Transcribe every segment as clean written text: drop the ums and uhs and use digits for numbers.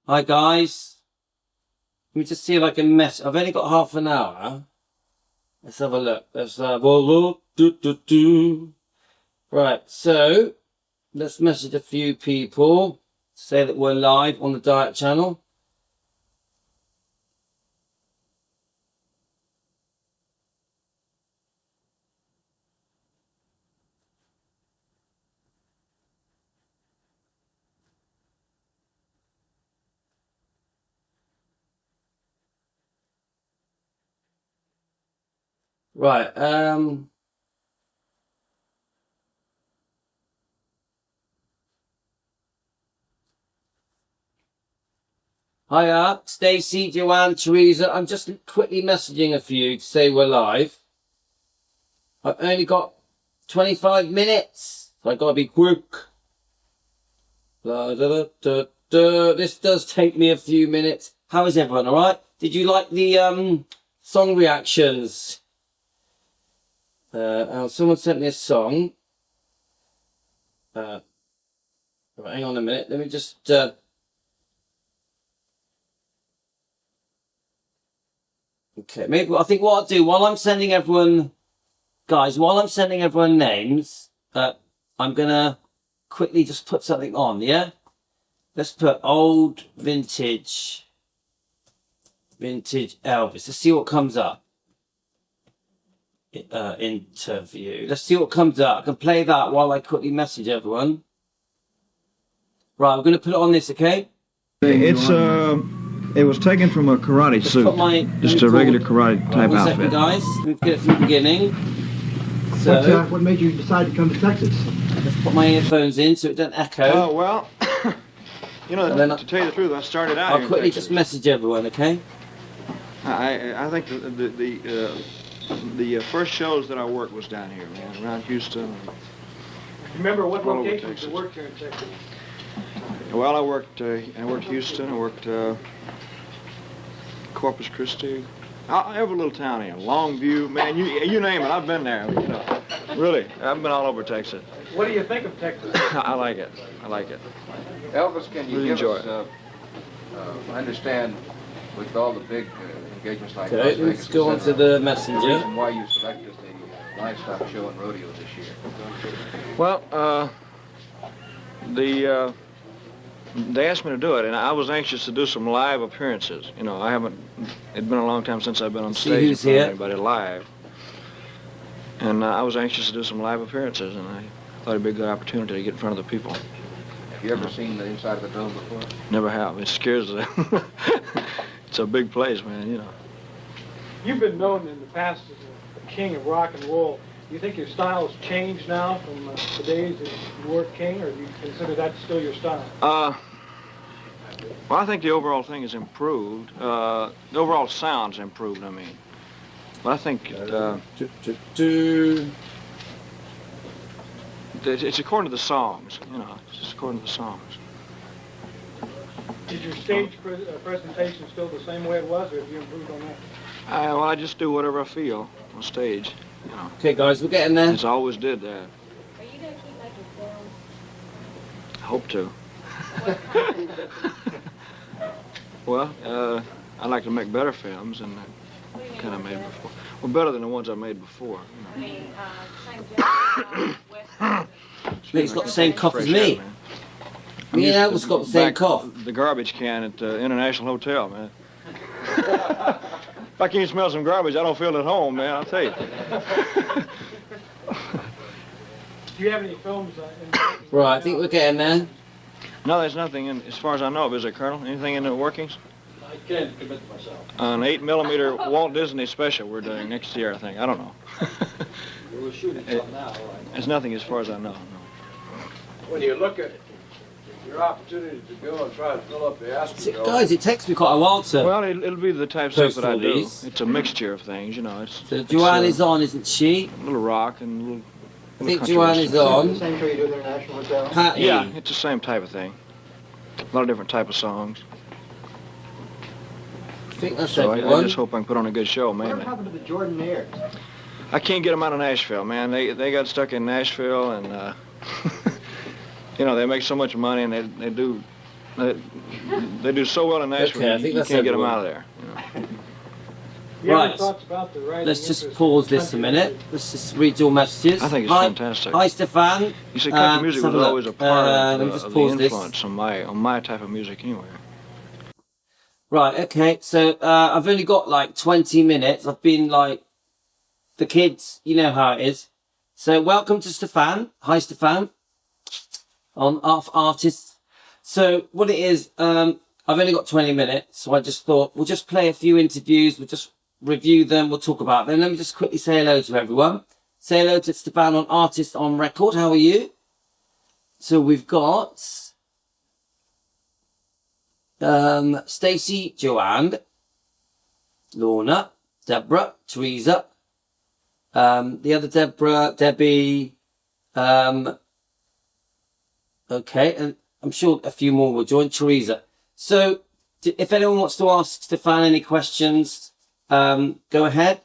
Hi guys. Let me just see if I can mess. I've only got half an hour. Let's have a look. Let's Right, so let's message a few people. Say that we're live on the Diet channel. Right, hiya, Stacey, Joanne, Teresa. I'm just quickly messaging a few to say we're live. I've only got 25 minutes, so I've got to be quick. This does take me a few minutes. How is everyone, alright? Did you like the song reactions? Someone sent me a song. Right, hang on a minute. Let me just... Okay, maybe I think what I'll do while I'm sending everyone... Guys, while I'm sending everyone names, I'm going to quickly just put something on, yeah? Let's put old vintage Elvis. Let's see what comes up. Interview. Let's see what comes up. I can play that while I quickly message everyone. Right, I'm going to put it on this, okay? It was taken from a karate suit. Just a regular karate type outfit. Second, guys. Let's get it from the beginning. So, what made you decide to come to Texas? Let's put my earphones in so it doesn't echo. Oh, well, you know, to tell you the truth, I started out I'll quickly just message everyone, okay? I think the first shows that I worked was down here, man, around Houston. Remember what locations you worked here in Texas? Well, I worked Houston, I worked Corpus Christi, every little town in Longview, man, you name it, I've been there. You know, really, I've been all over Texas. What do you think of Texas? I like it. Elvis, can you really give us, I understand with all the big engagements like Okay, let's go on to the messenger. The reason why you selected the livestock show and rodeo this year? Well, they asked me to do it, and I was anxious to do some live appearances. You know, it'd been a long time since I've been on stage in front of anybody live. And I was anxious to do some live appearances, and I thought it'd be a good opportunity to get in front of the people. Have you ever seen the inside of the dome before? Never have. It scares them. It's a big place, man, you know. You've been known in the past as a king of rock and roll. Do you think your style has changed now from the days that you were king, or do you consider that still your style? Well, I think the overall thing has improved. The overall sound's improved, I mean. But I think it's according to the songs, you know. It's just according to the songs. Is your stage presentation still the same way it was, or have you improved on that? Well, I just do whatever I feel on stage, you know. Okay, guys, we're getting there. It's always did that. Are you going to keep making films? I hope to. Well, I like to make better films than I kind of made before. Well, better than the ones I made before. You know. I mean, same genre, West He's got the same cough as me. Me and Elvis got the same cough. The garbage can at the International Hotel, man. If I can't smell some garbage, I don't feel at home, man, I'll tell you. Do you have any films Right, I think we're getting there. No, there's nothing in, as far as I know of, is there, Colonel? Anything in the workings? I can't commit to myself. An 8mm Walt Disney special we're doing next year, I think. I don't know. We're shooting some now, right? There's nothing as far as I know, no. When you look at your opportunity to go and try to fill up the Astrodome. Guys, it takes me quite a while to... Well, it'll be the type of stuff that I do. It's a mixture of things, you know. So Joanne is on, isn't she? A little rock and a little... I think Joanne is on. Same show you do at the International Hotel? Yeah, it's the same type of thing. A lot of different type of songs. I think that's so everyone. I just hope I can put on a good show, Whatever mainly. happened to the Jordanaires? I can't get them out of Nashville, man. They got stuck in Nashville, and you know, they make so much money, and they do so well in Nashville. Okay, I think you that's can't get them everyone. out of there. You know. You have any Right. thoughts about the rising Let's just interest pause in this a country minute. music? Let's just read your messages. I think it's Hi. fantastic. Hi, Stefan. You see, country music let's have was a look. always a part let me of just the pause this. influence on my type of music anyway. Right, okay. So I've only got like 20 minutes. I've been like the kids, you know how it is. So welcome to Stefan. Hi, Stefan. On artists. So what it is, I've only got 20 minutes. So I just thought we'll just play a few interviews. We'll just review them. We'll talk about them. Let me just quickly say hello to everyone. Say hello to Stefan on Artist on Record. How are you? So we've got Stacey, Joanne, Lorna, Deborah, Teresa, the other Deborah, Debbie, okay, and I'm sure a few more will join, Teresa. So if anyone wants to ask Stefan any questions, go ahead.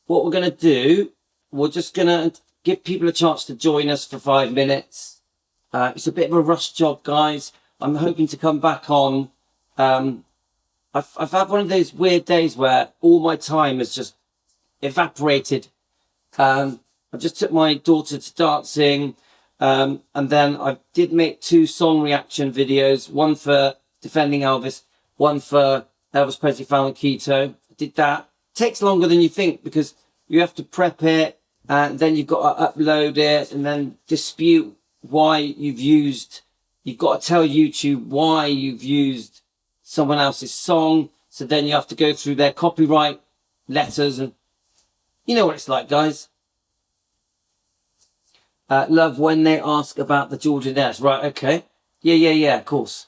What we're going to do, we're just going to give people a chance to join us for 5 minutes. It's a bit of a rush job, guys. I'm hoping to come back on. I've had one of those weird days where all my time has just evaporated. I just took my daughter to dancing, and then I did make 2 song reaction videos, one for Defending Elvis, one for Elvis Presley Found Keto. I did that. Takes longer than you think because you have to prep it, and then you've got to upload it, and then dispute why you've got to tell YouTube why you've used someone else's song. So then you have to go through their copyright letters, and you know what it's like, guys. Love when they ask about the Jordanaires. Right, okay. Yeah, of course.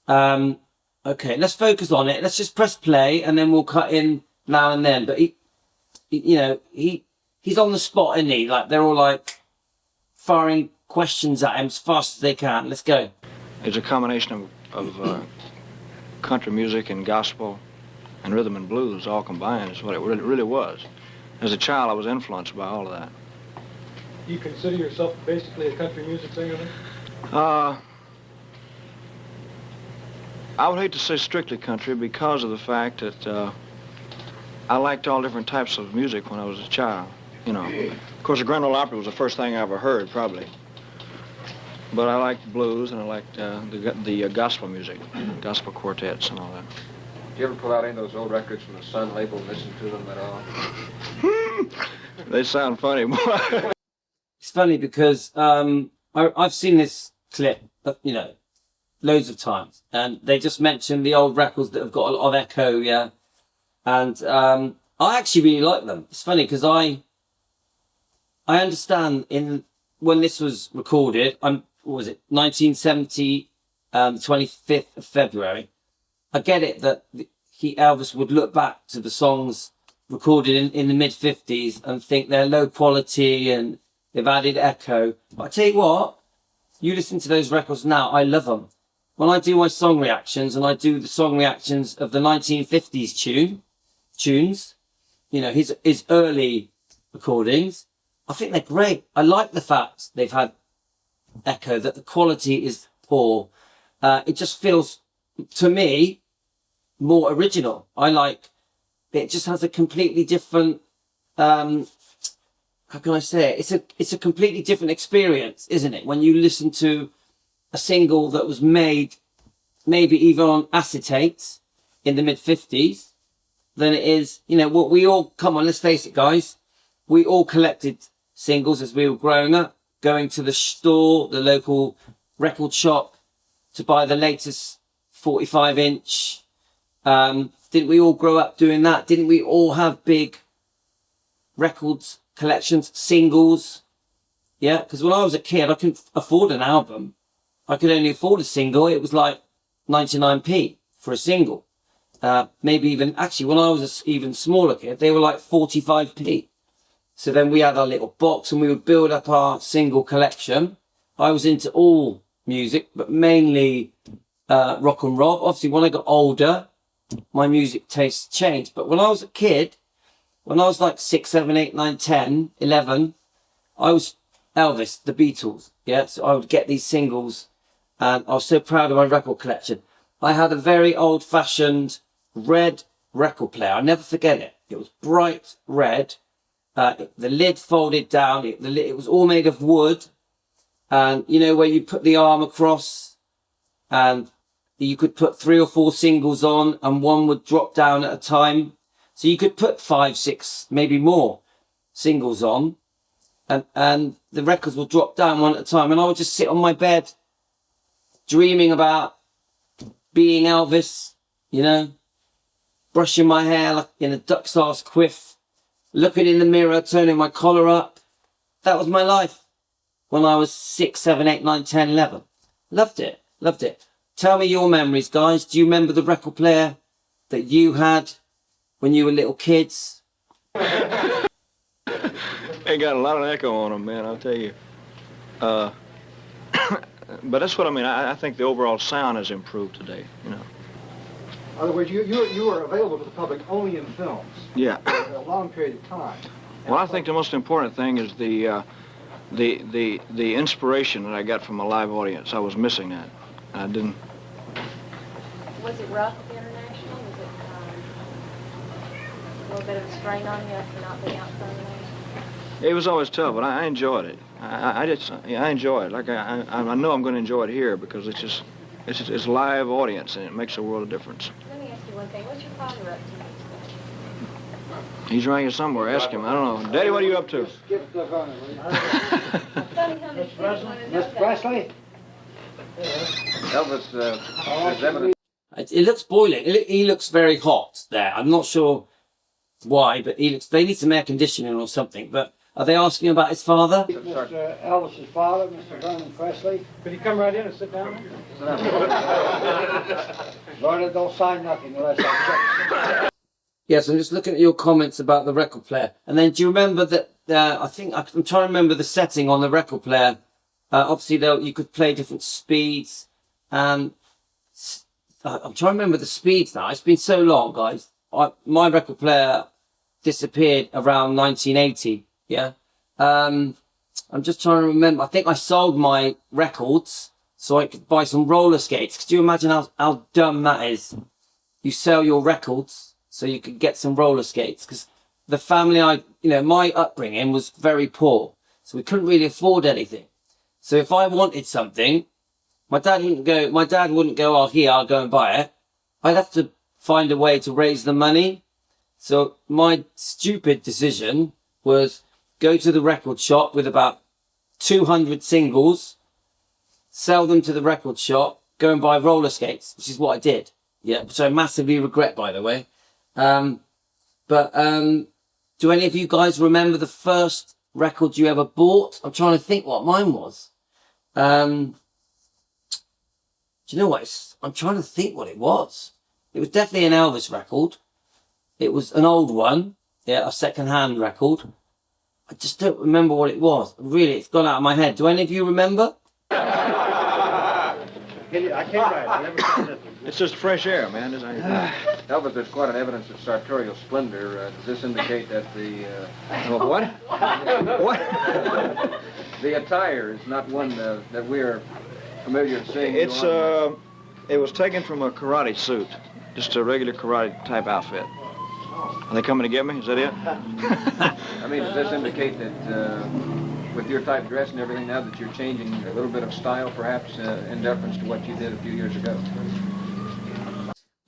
Okay, let's focus on it. Let's just press play and then we'll cut in now and then. But he's on the spot, isn't he? Like, they're all like firing questions at him as fast as they can. Let's go. It's a combination of country music and gospel and rhythm and blues all combined is what it really was. As a child, I was influenced by all of that. Do you consider yourself basically a country music singer then? I would hate to say strictly country because of the fact that I liked all different types of music when I was a child. You know, of course, the Grand Ole Opry was the first thing I ever heard, probably. But I liked blues and I liked the gospel music, gospel quartets and all that. Did you ever pull out any of those old records from the Sun label and listen to them at all? They sound funny, boy. It's funny because I've seen this clip, loads of times, and they just mentioned the old records that have got a lot of echo, yeah. And I actually really like them. It's funny because I understand when this was recorded, what was it, 1970, 25th of February. I get it that Elvis would look back to the songs recorded in the mid-50s and think they're low quality and they've added echo. But I tell you what, you listen to those records now, I love them. When I do my song reactions and I do the song reactions of the 1950s tunes, his early recordings, I think they're great. I like the fact they've had echo, that the quality is poor. It just feels, to me, more original. It just has a completely different, how can I say it? It's a completely different experience, isn't it? When you listen to a single that was made maybe even on acetate in the mid-50s, than it is, what we all, come on, let's face it, guys. We all collected singles as we were growing up, going to the store, the local record shop to buy the latest 45-inch. Didn't we all grow up doing that? Didn't we all have big records, collections, singles? Yeah, because when I was a kid, I couldn't afford an album. I could only afford a single. It was like 99p for a single. Maybe even, actually, when I was an even smaller kid, they were like 45p. So then we had our little box and we would build up our single collection. I was into all music, but mainly rock and roll. Obviously, when I got older, my music tastes changed. But when I was a kid, when I was like 6, 7, 8, 9, 10, 11, I was Elvis, the Beatles. Yeah, so I would get these singles and I was so proud of my record collection. I had a very old-fashioned red record player. I'll never forget it. It was bright red. The lid folded down. It was all made of wood. And you know where you put the arm across, and you could put 3 or 4 singles on, and one would drop down at a time. So you could put 5, 6, maybe more singles on, and the records would drop down one at a time. And I would just sit on my bed, dreaming about being Elvis, you know, brushing my hair like in a duck's arse quiff, looking in the mirror, turning my collar up. That was my life when I was 6, 7, 8, 9, 10, 11. Loved it, loved it. Tell me your memories, guys. Do you remember the record player that you had when you were little kids? They got a lot of echo on them, man, I'll tell you. But that's what I mean. I think the overall sound has improved today, you know. In other words, you are available to the public only in films. Yeah. For a long period of time. Well, I think the most important thing is the inspiration that I got from a live audience. I was missing that. I didn't. Was it rough at the International? Was it a little bit of a strain on you for not being outside the nation? It was always tough, but I enjoyed it. I enjoy it. Like I know I'm going to enjoy it here because it's live audience and it makes a world of difference. Let me ask you one thing. What's your father up to? He's around here somewhere. Ask him. I don't know. Daddy, what are you up to? Skip the phone. Miss Presley? Elvis, there's evidence. It looks boiling. He looks very hot there. I'm not sure why, but they need some air conditioning or something. But are they asking about his father? Mr. Elvis's father, Mr. Vernon Presley. Could you come right in and sit down? Lord, don't sign nothing unless I check. Yes, I'm just looking at your comments about the record player. And then do you remember that, I'm trying to remember the setting on the record player. Obviously, you could play different speeds. I'm trying to remember the speeds now. It's been so long, guys. My record player disappeared around 1980. Yeah. I'm just trying to remember. I think I sold my records so I could buy some roller skates. Could you imagine how dumb that is? You sell your records so you could get some roller skates, because the family my upbringing was very poor. So we couldn't really afford anything. So if I wanted something, my dad wouldn't go, oh, here, I'll go and buy it. I'd have to find a way to raise the money. So my stupid decision was go to the record shop with about 200 singles, sell them to the record shop, go and buy roller skates, which is what I did. Yeah, which I massively regret, by the way. Do any of you guys remember the first record you ever bought? I'm trying to think what mine was. Do you know what? I'm trying to think what it was. It was definitely an Elvis record. It was an old one. Yeah, a second-hand record. I just don't remember what it was. Really, it's gone out of my head. Do any of you remember? I can't write. I never found it. It's just fresh air, man. Elvis, there's quite an evidence of sartorial splendor. Does this indicate that the... What? What? The attire is not one that we're familiar with seeing? It was taken from a karate suit. Just a regular karate type outfit. Are they coming to get me? Is that it? I mean, does this indicate that with your type dress and everything now that you're changing a little bit of style, perhaps, in deference to what you did a few years ago?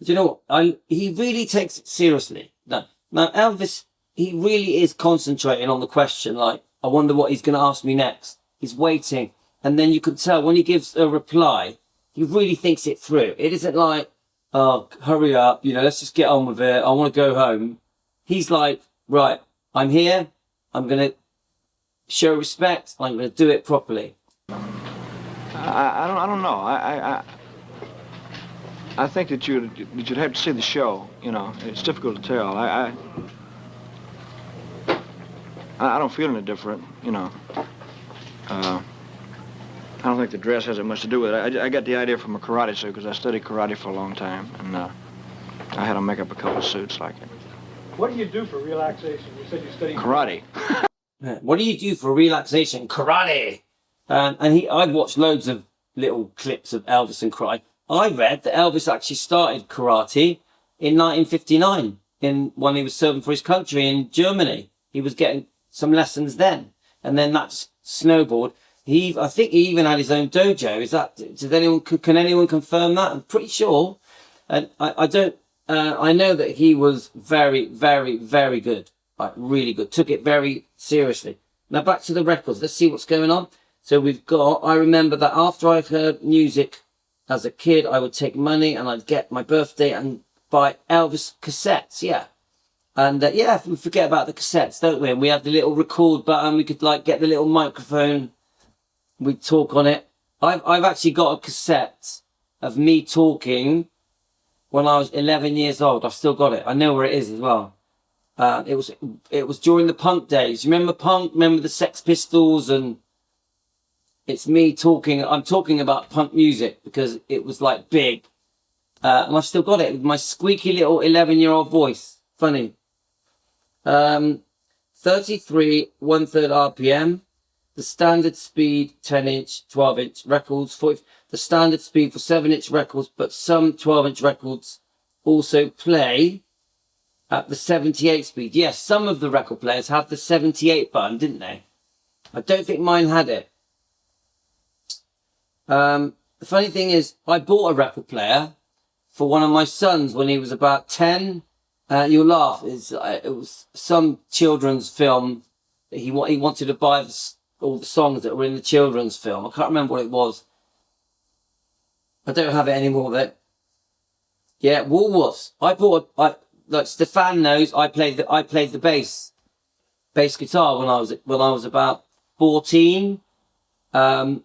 Do you know what? He really takes it seriously. Now, Elvis, he really is concentrating on the question, like, I wonder what he's going to ask me next. He's waiting. And then you can tell when he gives a reply, he really thinks it through. It isn't like, oh, hurry up, let's just get on with it. I want to go home. He's like, right, I'm here. I'm going to show respect. I'm going to do it properly. I don't know. I think that you'd have to see the show. It's difficult to tell. I don't feel any different. I don't think the dress has that much to do with it. I got the idea from a karate suit because I studied karate for a long time, and I had to make up a couple of suits like it. What do you do for relaxation? You said you studied karate. What do you do for relaxation? Karate. And I've watched loads of little clips of Elvis and cry. I read that Elvis actually started karate in 1959 when he was serving for his country in Germany. He was getting some lessons then, and then that just snowballed. I think he even had his own dojo. Can anyone confirm that? I'm pretty sure. And I know that he was very, very, very good. Like, really good. Took it very seriously. Now back to the records. Let's see what's going on. So I remember that after I heard music as a kid, I would take money and I'd get my birthday and buy Elvis cassettes. Yeah. And we forget about the cassettes, don't we? And we had the little record button. We could like get the little microphone. We'd talk on it. I've actually got a cassette of me talking when I was 11 years old. I've still got it. I know where it is as well. It was during the punk days. You remember punk? Remember the Sex Pistols? And it's me talking. I'm talking about punk music because it was like big. And I've still got it with my squeaky little 11-year-old voice. Funny. 33 1/3 RPM. The standard speed 10-inch, 12-inch records. The standard speed for 7-inch records, but some 12-inch records also play at the 78 speed. Yes, some of the record players had the 78 button, didn't they? I don't think mine had it. The funny thing is, I bought a record player for one of my sons when he was about 10. You'll laugh. It was some children's film. He wanted to buy all the songs that were in the children's film. I can't remember what it was. I don't have it anymore though. Yeah, Woolworths. Like Stefan knows, I played the bass guitar when I was about 14. And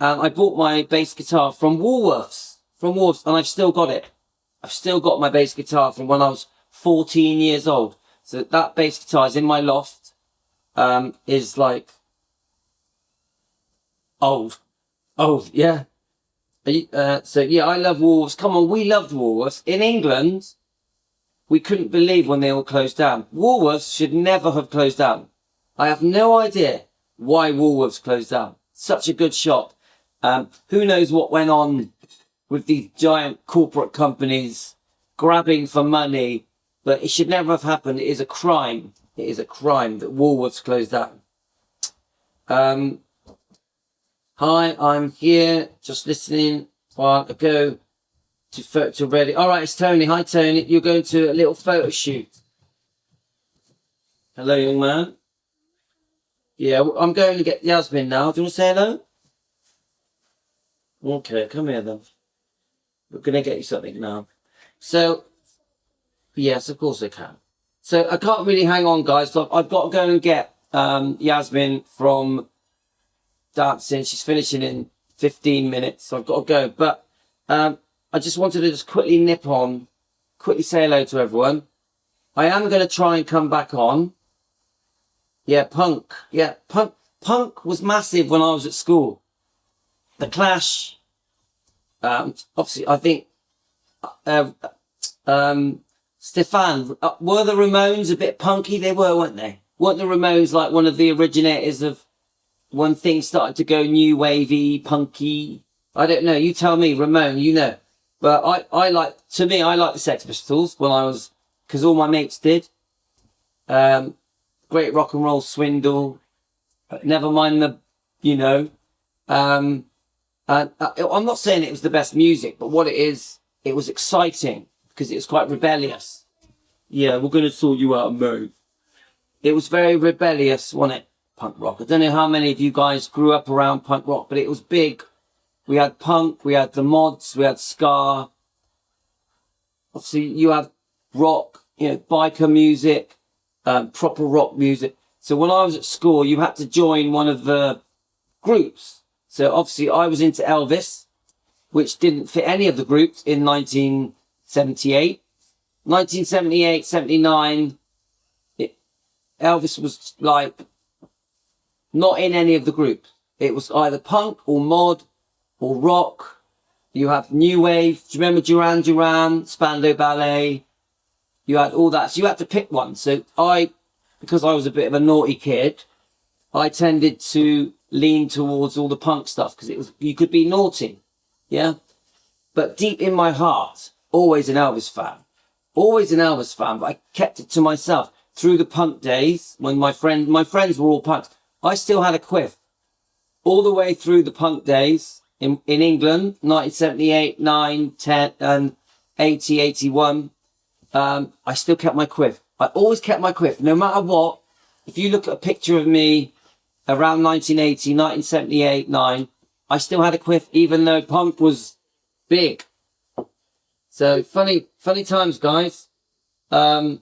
I bought my bass guitar from Woolworths, and I've still got it. I've still got my bass guitar from when I was 14 years old. So that bass guitar is in my loft. Is like old, yeah. So yeah, I love Woolworths. Come on, we loved Woolworths. In England, we couldn't believe when they all closed down. Woolworths should never have closed down. I have no idea why Woolworths closed down. Such a good shop. Who knows what went on with these giant corporate companies grabbing for money, but it should never have happened. It is a crime. It is a crime that Woolworths closed down. Hi, I'm here, just listening while I go to ready. All right, it's Tony. Hi, Tony. You're going to a little photo shoot. Hello, young man. Yeah, I'm going to get Yasmin now. Do you want to say hello? Okay, come here then. We're going to get you something now. So, yes, of course I can. So I can't really hang on, guys. So I've got to go and get Yasmin from dancing. She's finishing in 15 minutes, so I've got to go. But I just wanted to just quickly say hello to everyone. I am going to try and come back on. Yeah, punk. Yeah, punk was massive when I was at school. The Clash. Obviously, I think Stefan, were the Ramones a bit punky? They were, weren't they? Weren't the Ramones like one of the originators of when things started to go new wavy, punky? I don't know. You tell me, Ramon, you know. But I like the Sex Pistols because all my mates did. Great Rock and Roll Swindle. Never mind I'm not saying it was the best music, but what it is, it was exciting because it was quite rebellious. Yeah, we're going to sort you out, mate. It was very rebellious, wasn't it? Punk rock. I don't know how many of you guys grew up around punk rock, but it was big. We had punk, we had the mods, we had ska. Obviously, you had rock, biker music, proper rock music. So when I was at school, you had to join one of the groups. So obviously, I was into Elvis, which didn't fit any of the groups in 1978. 1978, 79, Elvis was like not in any of the groups. It was either punk or mod or rock. You have new wave. Do you remember Duran Duran, Spandau Ballet? You had all that. So you had to pick one. So because I was a bit of a naughty kid, I tended to leaned towards all the punk stuff because you could be naughty, yeah. But deep in my heart, always an Elvis fan, But I kept it to myself through the punk days when my friends were all punks. I still had a quiff all the way through the punk days in England, 1978, 9, 10, and 80, 81. I still kept my quiff. I always kept my quiff, no matter what. If you look at a picture of me around 1980, 1978, 9, I still had a quiff, even though punk was big. So funny times, guys. I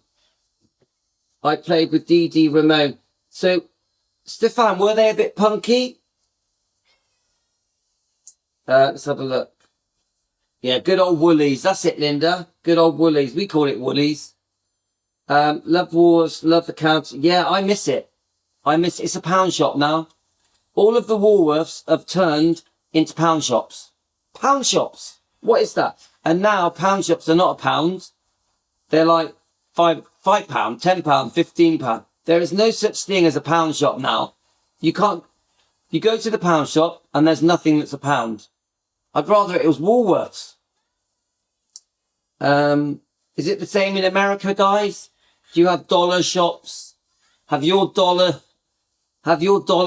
played with Dee Ramone. So, Stefan, were they a bit punky? Let's have a look. Yeah, good old Woolies. That's it, Linda. Good old Woolies. We call it Woolies. Love Wars, love the County. Yeah, I miss it. It's a pound shop now. All of the Woolworths have turned into pound shops. Pound shops. What is that? And now pound shops are not a pound. They're like £5, £10, £15. There is no such thing as a pound shop now. You go to the pound shop and there's nothing that's a pound. I'd rather it was Woolworths. Is it the same in America, guys? Do you have dollar shops? Have your dollar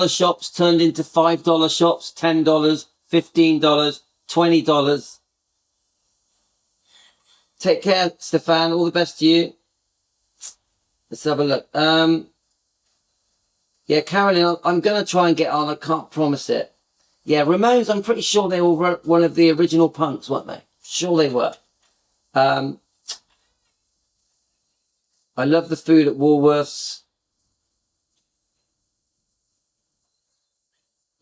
shops turned into $5 shops, $10, $15, $20? Take care, Stefan. All the best to you. Let's have a look. Yeah, Carolyn, I'm going to try and get on. I can't promise it. Yeah, Ramones, I'm pretty sure they were one of the original punks, weren't they? Sure they were. I love the food at Woolworths.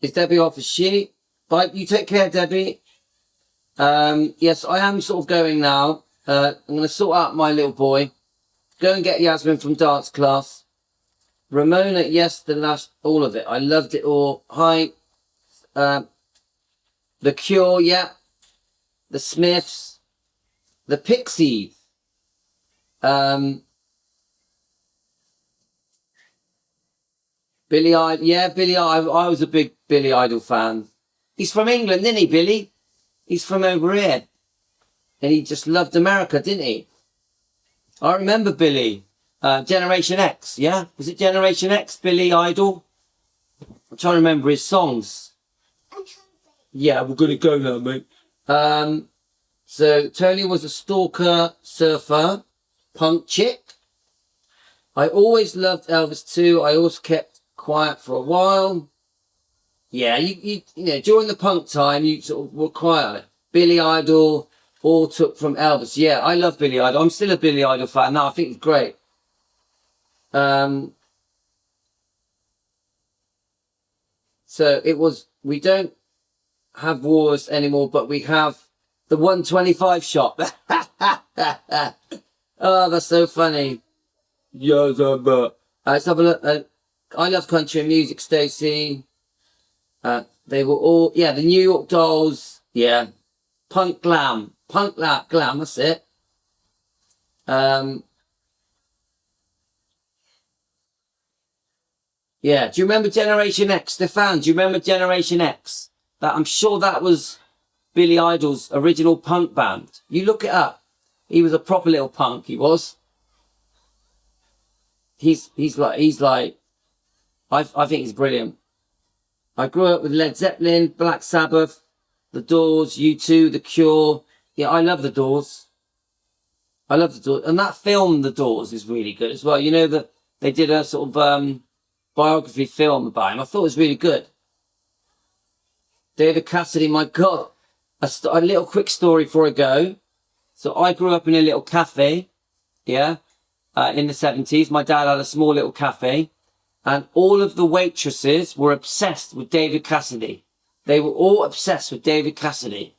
Is Debbie off? Is she? Bye. You take care, Debbie. Yes, I am sort of going now. I'm going to sort out my little boy. Go and get Yasmin from dance class. Ramona, yes, all of it. I loved it all. Hi. The Cure, yeah. The Smiths. The Pixies. Billy Idol. Yeah, Billy Idol. I was a big Billy Idol fan. He's from England, isn't he, Billy? He's from over here. And he just loved America, didn't he? I remember Billy. Generation X, yeah? Was it Generation X, Billy Idol? I'm trying to remember his songs. Yeah, we're going to go now, mate. So, Tony was a stalker, surfer, punk chick. I always loved Elvis too. I always kept quiet for a while. Yeah, you know, during the punk time, you sort of were quiet. Billy Idol, all took from Elvis. Yeah, I love Billy Idol. I'm still a Billy Idol fan now. I think it's great. So it was, we don't have wars anymore, but we have the 125 shop. Oh, that's so funny. Yes, let's have a look. I love country music, Stacey. They were all, yeah, the New York Dolls. Yeah. Punk glam, that's it. Yeah, do you remember Generation X? Stefan, do you remember Generation X? I'm sure that was Billy Idol's original punk band. You look it up. He was a proper little punk, he was. He's like, I think he's brilliant. I grew up with Led Zeppelin, Black Sabbath, The Doors, U2, The Cure. Yeah, I love The Doors. And that film, The Doors, is really good as well. You know that they did a sort of biography film about him. I thought it was really good. David Cassidy, my God. A little quick story before I go. So I grew up in a little cafe, yeah, in the 70s. My dad had a small little cafe. And all of the waitresses were obsessed with David Cassidy. They were all obsessed with David Cassidy.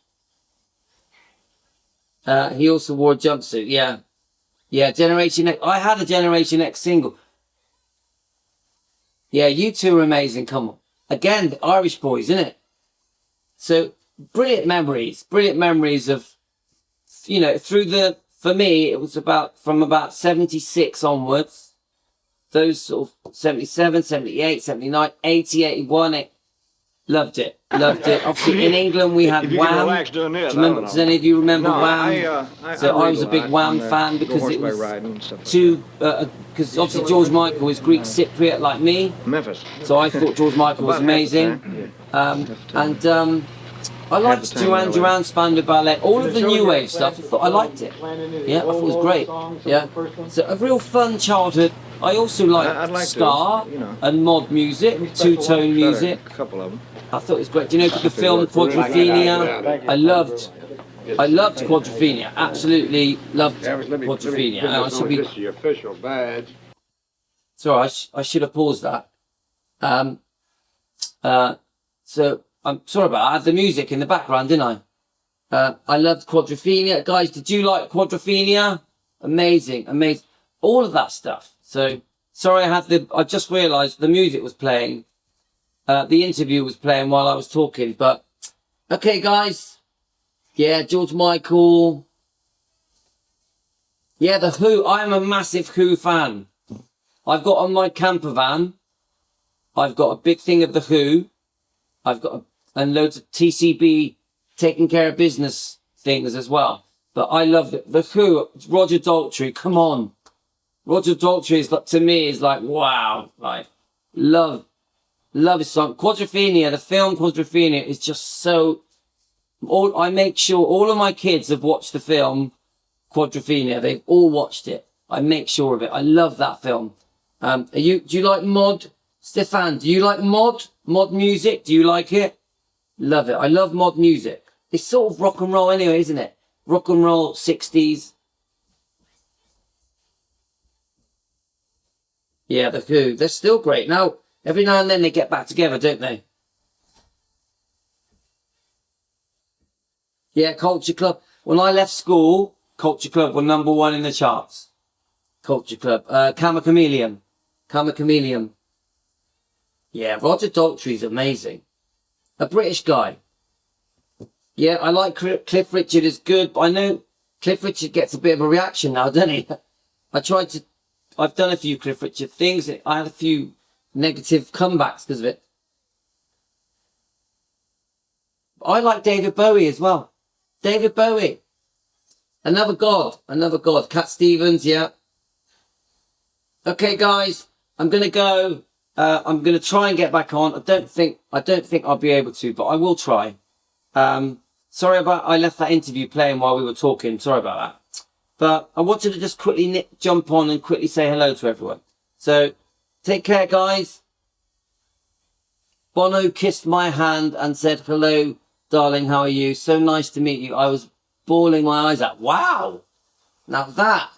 He also wore a jumpsuit, yeah. Yeah, Generation X. I had a Generation X single. Yeah, you two are amazing, come on. Again, the Irish boys, isn't it? So, brilliant memories of, you know, for me, it was from about 76 onwards. Those sort of 77, 78, 79, 80, 81, Loved it. Loved it. Obviously, in England, we had If you can Wham. relax doing this, Does any of you remember No, Wham? So I was a big Wham fan because it was because obviously George Michael is Greek Cypriot like me. Memphis. So I thought George Michael was About half the amazing. time. I liked Duran Duran, Spandau Ballet, all of the new wave stuff. I thought I liked it. Yeah, I thought it was great. Yeah, so a real fun childhood. I also I'd liked like to, ska you know. and mod music, two-tone music. A couple of them. I thought it was great. Do you know the film Quadrophenia? I loved Quadrophenia. Absolutely loved Quadrophenia. I should be. This is the official badge. Sorry, I should have paused that. So I'm sorry about that. I had the music in the background, didn't I? I loved Quadrophenia. Guys, did you like Quadrophenia? Amazing, amazing. All of that stuff. So, sorry I just realised the music was playing. The interview was playing while I was talking, but okay, guys. Yeah, George Michael. Yeah, The Who. I am a massive Who fan. I've got on my camper van, I've got a big thing of The Who. I've got and loads of TCB taking care of business things as well. But I love The Who. Roger Daltrey, come on. Roger Daltrey is like, to me, is like, wow. Like, love his song. Quadrophenia, the film Quadrophenia is just so, I make sure all of my kids have watched the film Quadrophenia. They've all watched it. I make sure of it. I love that film. Do you like mod? Stefan, do you like mod music? Do you like it? Love it. I love mod music. It's sort of rock and roll anyway, isn't it? Rock and roll, 60s. Yeah, The Who. They're still great. Now, every now and then they get back together, don't they? Yeah, Culture Club. When I left school, Culture Club were #1 in the charts. Culture Club. Chameleon. Yeah, Roger Daltrey's amazing. A British guy. Yeah, I like Cliff Richard is good, but I know Cliff Richard gets a bit of a reaction now, doesn't he? I've done a few Cliff Richard things, and I had a few negative comebacks because of it. I like David Bowie as well. David Bowie. Another god. Cat Stevens, yeah. Okay, guys, I'm going to go. I'm going to try and get back on. I don't think I'll be able to, but I will try. Sorry about, I left that interview playing while we were talking. Sorry about that. But I wanted to just quickly jump on and quickly say hello to everyone. So, take care, guys. Bono kissed my hand and said, hello, darling, how are you? So nice to meet you. I was bawling my eyes out. Wow. Now that,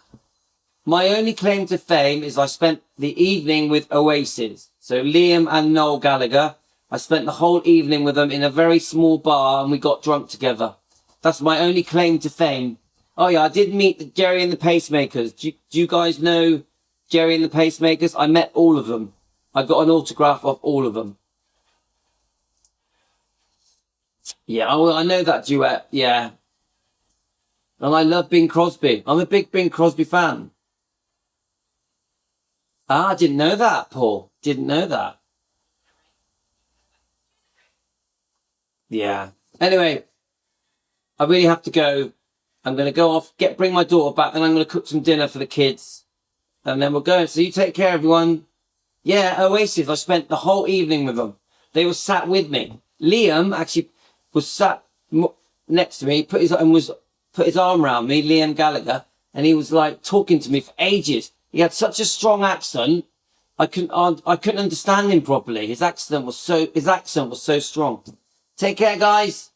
my only claim to fame is I spent the evening with Oasis. So Liam and Noel Gallagher. I spent the whole evening with them in a very small bar and we got drunk together. That's my only claim to fame. Oh yeah, I did meet Jerry and the Pacemakers. Do you guys know Jerry and the Pacemakers? I met all of them. I got an autograph of all of them. Yeah, I know that duet, yeah. And I love Bing Crosby. I'm a big Bing Crosby fan. Ah, I didn't know that, Paul. Didn't know that. Yeah. Anyway, I really have to go. I'm going to go off, bring my daughter back, and I'm going to cook some dinner for the kids. And then we'll go. So you take care, everyone. Yeah, Oasis. I spent the whole evening with them. They were sat with me. Liam actually was sat next to me, put his arm around me, Liam Gallagher, and he was like talking to me for ages. He had such a strong accent. I couldn't understand him properly. His accent was so strong. Take care, guys.